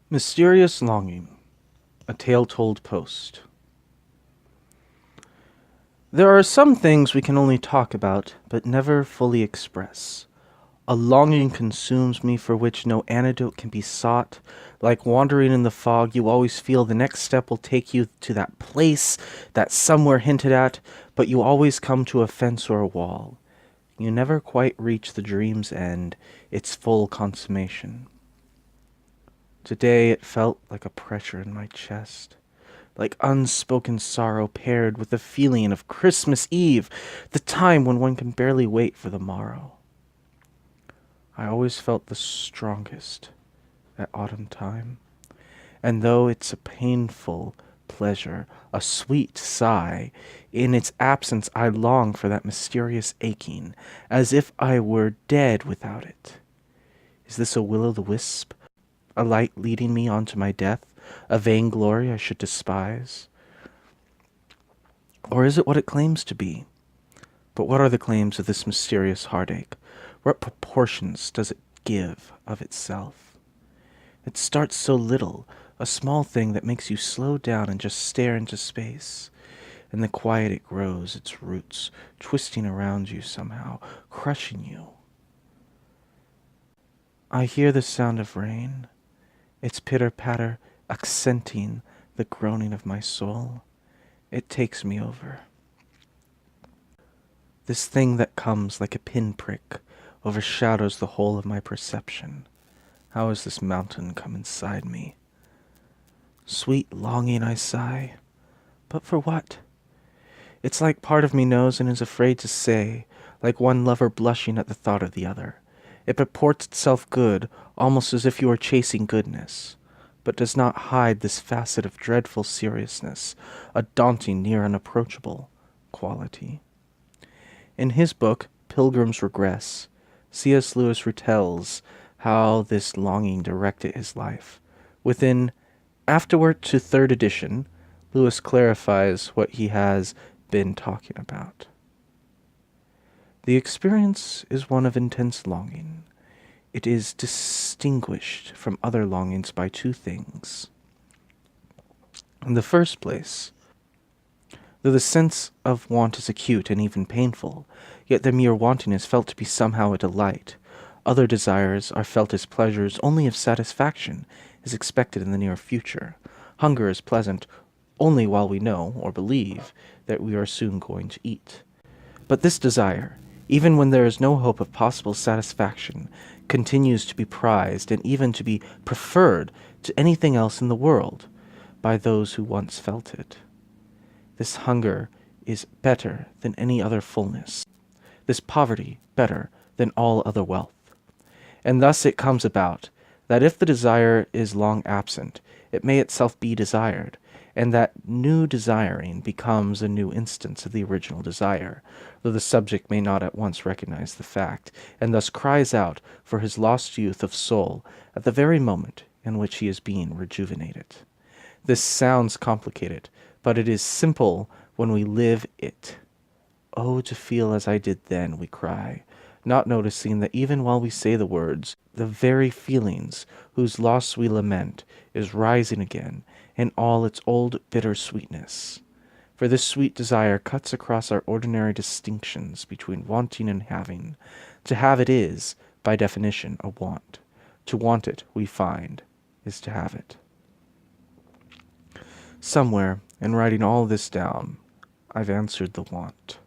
Mysterious Longing, a Tale Told Post. There are some things we can only talk about, but never fully express. A longing consumes me for which no antidote can be sought. Like wandering in the fog, you always feel the next step will take you to that place, that somewhere hinted at, but you always come to a fence or a wall. You never quite reach the dream's end, its full consummation. Today it felt like a pressure in my chest, like unspoken sorrow paired with the feeling of Christmas Eve, the time when one can barely wait for the morrow. I always felt the strongest at autumn time, and though it's a painful pleasure, a sweet sigh, in its absence I long for that mysterious aching, as if I were dead without it. Is this a will-o'-the-wisp? A light leading me on to my death, a vainglory I should despise? Or is it what it claims to be? But what are the claims of this mysterious heartache? What proportions does it give of itself? It starts so little, a small thing that makes you slow down and just stare into space. In the quiet it grows, its roots twisting around you somehow, crushing you. I hear the sound of rain, its pitter-patter accenting the groaning of my soul. It takes me over. This thing that comes like a pinprick overshadows the whole of my perception. How has this mountain come inside me? Sweet longing, I sigh. But for what? It's like part of me knows and is afraid to say, like one lover blushing at the thought of the other. It purports itself good, almost as if you are chasing goodness, but does not hide this facet of dreadful seriousness, a daunting, near unapproachable quality. In his book, Pilgrim's Regress, C.S. Lewis retells how this longing directed his life. Within Afterward to Third Edition, Lewis clarifies what he has been talking about. The experience is one of intense longing. It is distinguished from other longings by two things. In the first place, though the sense of want is acute and even painful, yet the mere wanting is felt to be somehow a delight. Other desires are felt as pleasures only if satisfaction is expected in the near future. Hunger is pleasant only while we know, or believe, that we are soon going to eat. But this desire, even when there is no hope of possible satisfaction, continues to be prized and even to be preferred to anything else in the world by those who once felt it. This hunger is better than any other fullness, this poverty better than all other wealth. And thus it comes about that if the desire is long absent, it may itself be desired, and that new desiring becomes a new instance of the original desire, though the subject may not at once recognize the fact, and thus cries out for his lost youth of soul at the very moment in which he is being rejuvenated. This sounds complicated, but it is simple when we live it. Oh, to feel as I did then, we cry, not noticing that even while we say the words, the very feelings whose loss we lament is rising again in all its old bitter sweetness. For this sweet desire cuts across our ordinary distinctions between wanting and having. To have it is, by definition, a want. To want it, we find, is to have it. Somewhere, in writing all this down, I've answered the want.